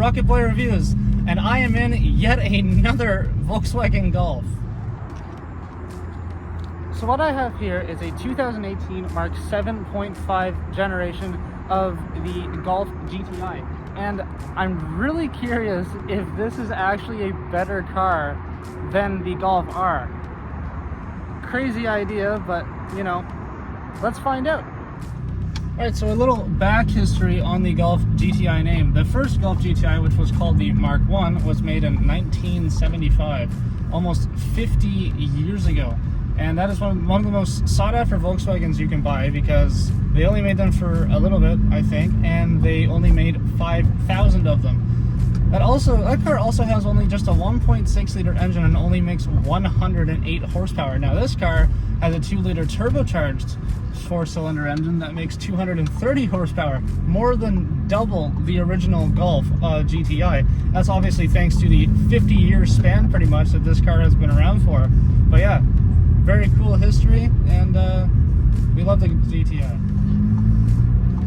Rocket Boy Reviews, and I am in yet another Volkswagen Golf. So what I have here is a 2018 Mark 7.5 generation of the Golf GTI, and I'm really curious if this is actually a better car than the Golf R. Crazy idea, but you know, let's find out. Alright, so a little back history on the Golf GTI name. The first Golf GTI, which was called the Mark I, was made in 1975, almost 50 years ago. And that is one of the most sought after Volkswagens you can buy, because they only made them for a little bit, I think, and they only made 5,000 of them. That car also has only just a 1.6 liter engine and only makes 108 horsepower. Now this car has a 2 liter turbocharged 4-cylinder engine that makes 230 horsepower, more than double the original Golf GTI. That's obviously thanks to the 50-year span pretty much that this car has been around for. But yeah, very cool history, and we love the GTI.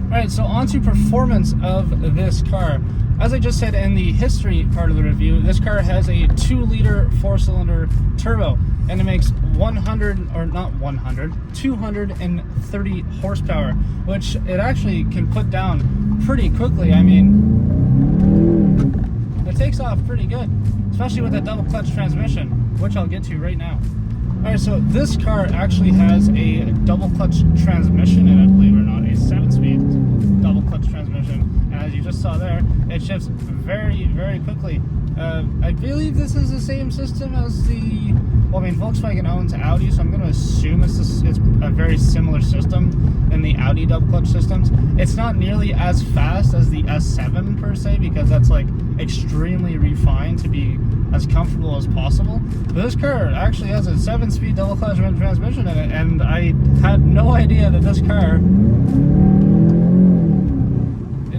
Alright, so on to performance of this car. As I just said in the history part of the review, this car has a 2 liter 4-cylinder turbo, and it makes 230 horsepower, which it actually can put down pretty quickly. I mean, it takes off pretty good, especially with that double clutch transmission, which I'll get to right now. Alright, so this car actually has a double clutch transmission in it, believe it or not, a 7-speed double clutch transmission. And as you just saw there, it shifts very, very quickly. I believe this is the same system as the, well, I mean, Volkswagen owns Audi, so I'm going to assume it's a very similar system in the Audi double clutch systems. It's not nearly as fast as the S7 per se, because that's like extremely refined to be as comfortable as possible. But this car actually has a 7-speed double clutch transmission in it, and I had no idea that this car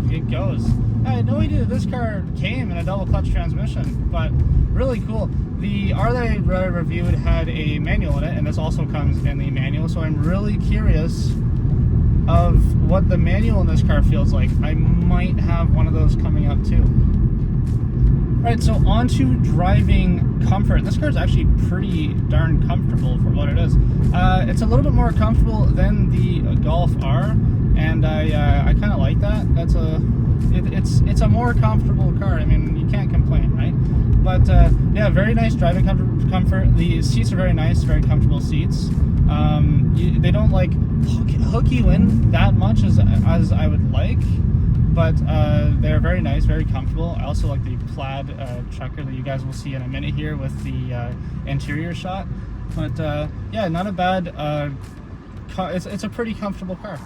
it goes. I had no idea that this car came in a double clutch transmission, but really cool. The R that I reviewed had a manual in it, and this also comes in the manual, so I'm really curious of what the manual in this car feels like. I might have one of those coming up too. Right, so on to driving comfort. This car is actually pretty darn comfortable for what it is. It's a little bit more comfortable than the Golf R, and I kind of like that. It's a more comfortable car. I mean, you can't complain, right? But yeah, very nice driving comfort. The seats are very nice, very comfortable seats. They don't like hook you in that much as I would like, but they're very nice, very comfortable. I also like the plaid checker that you guys will see in a minute here with the interior shot. But yeah, not a bad car. It's a pretty comfortable car.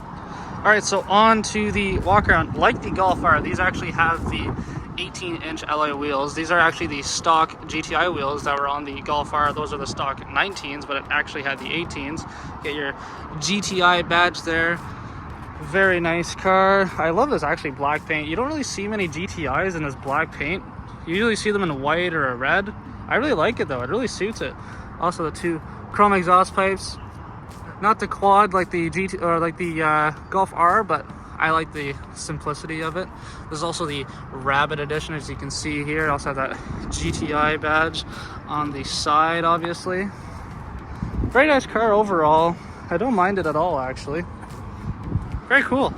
Alright, so on to the Walkaround. Like the Golf R, these actually have the 18-inch alloy wheels. These are actually the stock GTI wheels that were on the Golf R. Those are the stock 19s, but it actually had the 18s. Get your GTI badge there. Very nice car. I love this actually black paint. You don't really see many GTIs in this black paint. You usually see them in white or a red. I really like it though. It really suits it. Also the 2 chrome exhaust pipes. Not the quad like the Golf R, but I like the simplicity of it. There's also the Rabbit edition, as you can see here. I also have that GTI badge on the side, obviously. Very nice car overall. I don't mind it at all, actually. Very cool.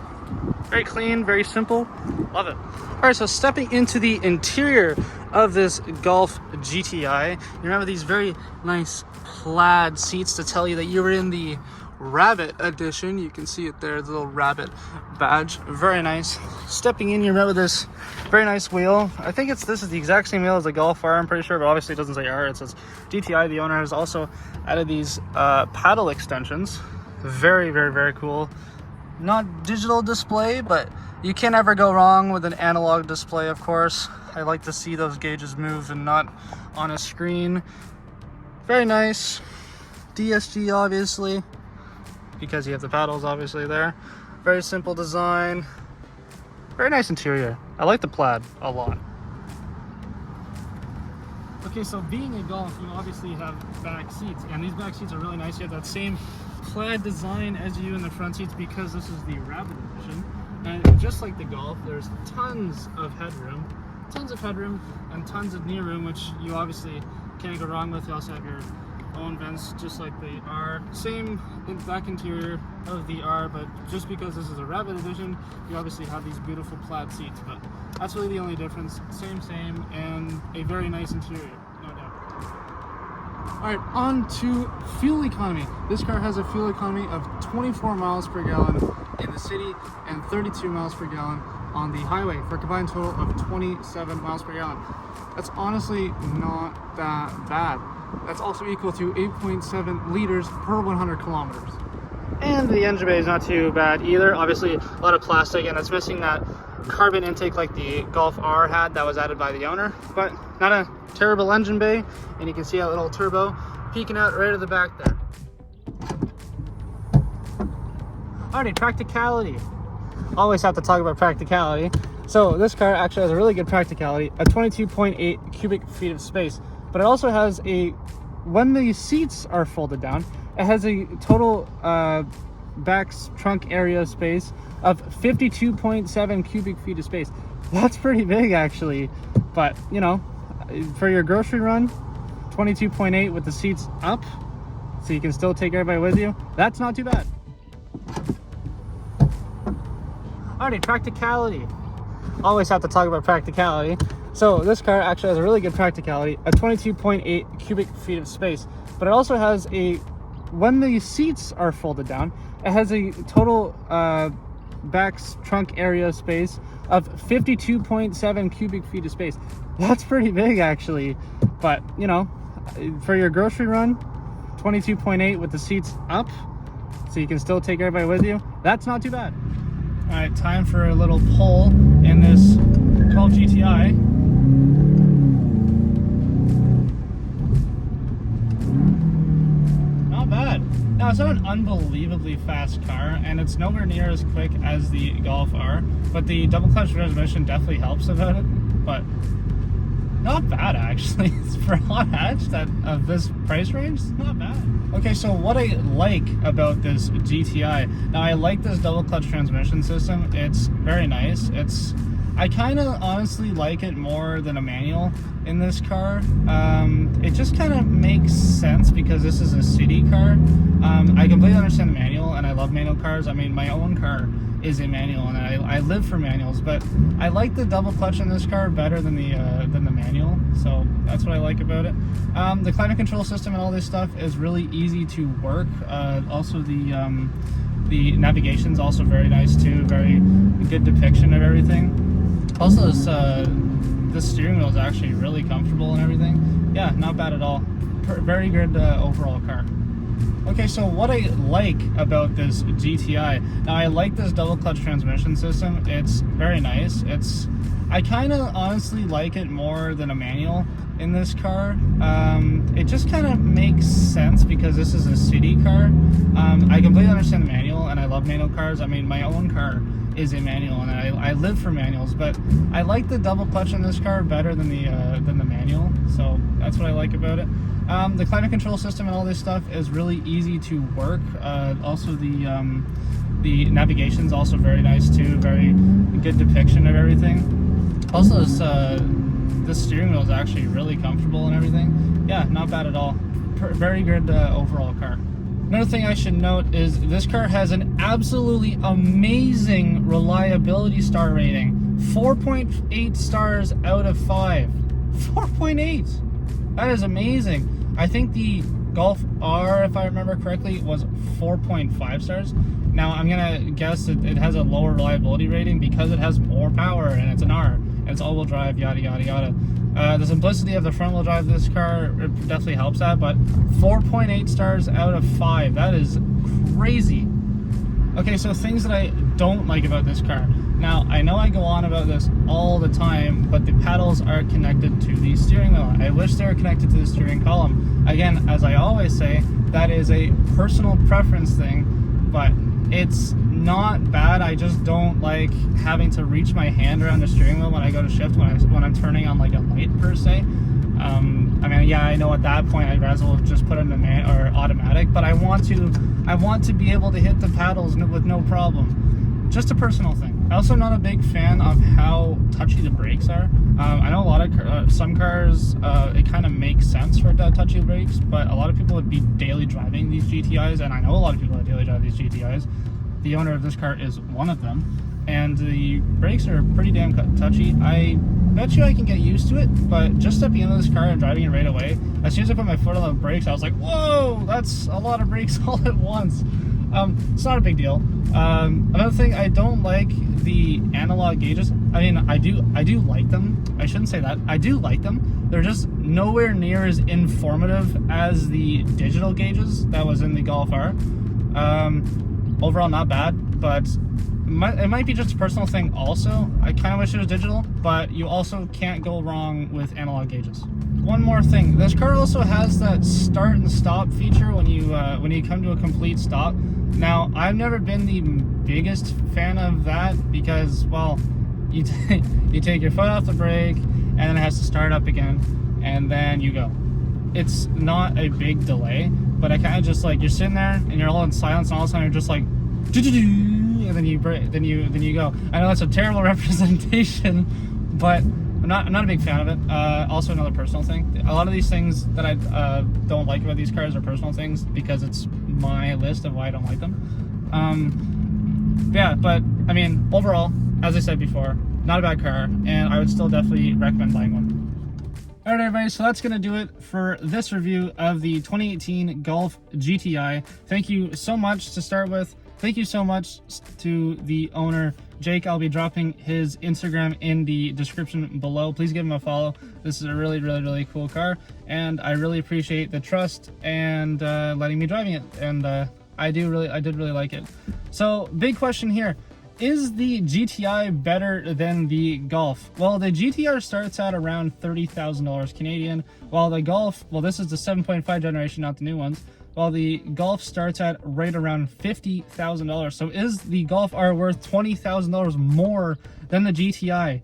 Very clean, very simple. Love it. All right, so stepping into the interior of this Golf GTI, you remember these very nice plaid seats to tell you that you were in the Rabbit edition. You can see it there, the little Rabbit badge. Very nice. Stepping in, you remember this very nice wheel. I think this is the exact same wheel as the Golf R, I'm pretty sure, but obviously it doesn't say R, it says GTI. The owner has also added these paddle extensions. Very, very, very cool. Not digital display, but you can't ever go wrong with an analog display, of course. I like to see those gauges move and not on a screen. Very nice. DSG, obviously, because you have the paddles obviously there. Very simple design. Very nice interior. I like the plaid a lot. Okay, so being a Golf, you obviously have back seats, and these back seats are really nice. You have that same plaid design as you in the front seats because this is the Rabbit edition. And just like the Golf, there's tons of headroom, tons of headroom and tons of knee room, which you obviously can't go wrong with. You also have your own vents, just like the R. Same in back interior of the R, but just because this is a Rabbit edition, you obviously have these beautiful plaid seats. But that's really the only difference. Same, and a very nice interior, no doubt. All right, on to fuel economy. This car has a fuel economy of 24 miles per gallon in the city and 32 miles per gallon on the highway, for a combined total of 27 miles per gallon. That's honestly not that bad. That's also equal to 8.7 liters per 100 kilometers. And the engine bay is not too bad either. Obviously, a lot of plastic, and it's missing that carbon intake like the Golf R had that was added by the owner, but not a terrible engine bay. And you can see a little turbo peeking out right at the back there. Alrighty, practicality. Always have to talk about practicality. So this car actually has a really good practicality, a 22.8 cubic feet of space, but it also has when the seats are folded down, it has a total back trunk area space of 52.7 cubic feet of space. That's pretty big actually, but you know, for your grocery run, 22.8 with the seats up, so you can still take everybody with you, that's not too bad. Alrighty, practicality. Always have to talk about practicality. So this car actually has a really good practicality, a 22.8 cubic feet of space, but it also has when the seats are folded down, it has a total back trunk area space of 52.7 cubic feet of space. That's pretty big actually, but you know, for your grocery run, 22.8 with the seats up, so you can still take everybody with you, that's not too bad. All right, time for a little pull in this Golf GTI. Not bad. Now, it's not an unbelievably fast car, and it's nowhere near as quick as the Golf R, but the double clutch transmission definitely helps about it, but not bad actually. For a hot hatch of this price range, it's not bad. Okay, so what I like about this GTI, now I like this double clutch transmission system. It's very nice. I kind of honestly like it more than a manual in this car. It just kind of makes sense because this is a city car. I completely understand the manual, and I love manual cars. I mean, my own car is a manual, and I live for manuals, but I like the double clutch in this car better than the manual, so that's what I like about it. The climate control system and all this stuff is really easy to work. Also the navigation's also very nice too, very good depiction of everything. Also this steering wheel is actually really comfortable and everything. Yeah, not bad at all. Very good overall car. Okay, so what I like about this GTI, now I like this double clutch transmission system. It's very nice. I kind of honestly like it more than a manual in this car. It just kind of makes sense because this is a city car. I completely understand the manual, and I love manual cars. I mean, my own car is a manual, and I live for manuals, but I like the double clutch in this car better than the manual, so that's what I like about it. The climate control system and all this stuff is really easy to work. Also the navigation's also very nice too, very good depiction of everything. Also this steering wheel is actually really comfortable and everything. Yeah, not bad at all. Very good overall car. Another thing I should note is this car has an absolutely amazing reliability star rating. 4.8 stars out of 5. 4.8! That is amazing. I think the Golf R, if I remember correctly, was 4.5 stars. Now, I'm going to guess that it has a lower reliability rating because it has more power and it's an R. And it's all-wheel drive, yada, yada, yada. The simplicity of the front-wheel drive of this car, it definitely helps that, but 4.8 stars out of 5, that is crazy. Okay, so things that I don't like about this car. Now, I know I go on about this all the time, but the paddles are connected to the steering wheel. I wish they were connected to the steering column. Again, as I always say, that is a personal preference thing, but it's not bad. I just don't like having to reach my hand around the steering wheel when I go to shift, when I'm turning on like a light per se. I mean, yeah, I know at that point I'd rather well just put it in automatic, but I want to be able to hit the paddles with no problem. Just a personal thing. I'm also not a big fan of how touchy the brakes are. I know a lot of some cars, it kind of makes sense for it to have touchy brakes, but a lot of people would be daily driving these GTIs, and I know a lot of people that daily drive these GTIs. The owner of this car is one of them, and the brakes are pretty damn touchy. I bet you I can get used to it, but just at the end of this car and driving it right away, as soon as I put my foot on the brakes, I was like, whoa, that's a lot of brakes all at once. It's not a big deal. Another thing, I don't like the analog gauges. I mean, I do like them. I shouldn't say that. I do like them. They're just nowhere near as informative as the digital gauges that was in the Golf R. Overall, not bad, but it might be just a personal thing also. I kind of wish it was digital, but you also can't go wrong with analog gauges. One more thing, this car also has that start and stop feature when you come to a complete stop. Now, I've never been the biggest fan of that because, well, you take your foot off the brake and then it has to start up again and then you go. It's not a big delay, but I kind of just like, you're sitting there and you're all in silence and all of a sudden you're just like, and then you go. I know that's a terrible representation, but I'm not a big fan of it. Also, another personal thing. A lot of these things that I don't like about these cars are personal things because it's my list of why I don't like them. Yeah, but I mean, overall, as I said before, not a bad car, and I would still definitely recommend buying one. Alright everybody, so that's going to do it for this review of the 2018 Golf GTI. Thank you so much to start with. Thank you so much to the owner, Jake. I'll be dropping his Instagram in the description below. Please give him a follow. This is a really, really, really cool car, and I really appreciate the trust and letting me driving it. And I did really like it. So, big question here. Is the GTI better than the Golf? Well, the GTR starts at around $30,000 Canadian, while the Golf, well, this is the 7.5 generation, not the new ones, while the Golf starts at right around $50,000. So is the Golf R worth $20,000 more than the GTI?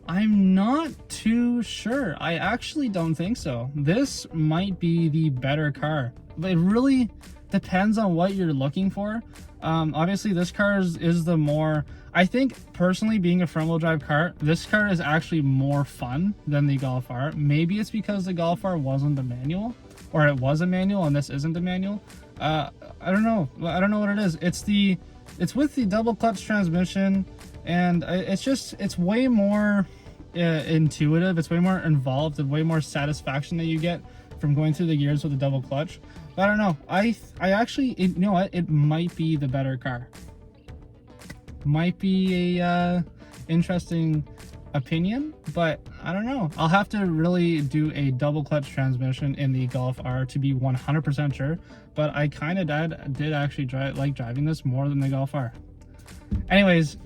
I'm not too sure. I actually don't think so. This might be the better car. It really depends on what you're looking for. Obviously this car is the more, I think personally, being a front wheel drive car, this car is actually more fun than the Golf R. Maybe it's because the Golf R wasn't a manual, or it was a manual and this isn't a manual. I don't know what it is. It's with the double clutch transmission, and it's way more intuitive. It's way more involved and way more satisfaction that you get from going through the gears with a double clutch. But I don't know. I actually, you know what? It might be the better car. Might be a interesting opinion, but I don't know. I'll have to really do a double clutch transmission in the Golf R to be 100% sure. But I kind of did actually like driving this more than the Golf R. Anyways,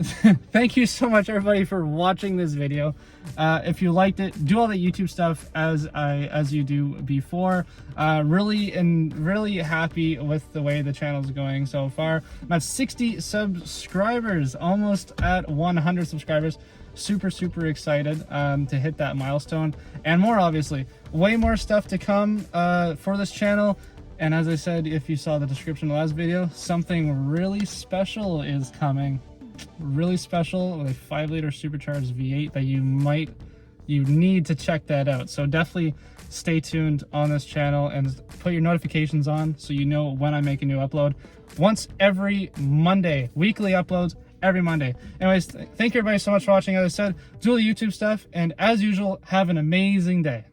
thank you so much everybody for watching this video. If you liked it, do all the YouTube stuff as you do before. Really happy with the way the channel is going so far. I'm at 60 subscribers, almost at 100 subscribers. Super excited to hit that milestone, and more, obviously, way more stuff to come for this channel. And as I said, if you saw the description of the last video, something really special is coming. Really special, with a 5-liter supercharged V8 that you need to check that out. So definitely stay tuned on this channel and put your notifications on so you know when I make a new upload. Once every Monday, weekly uploads every Monday. Anyways, thank you everybody so much for watching. As I said, do all the YouTube stuff, and as usual, have an amazing day.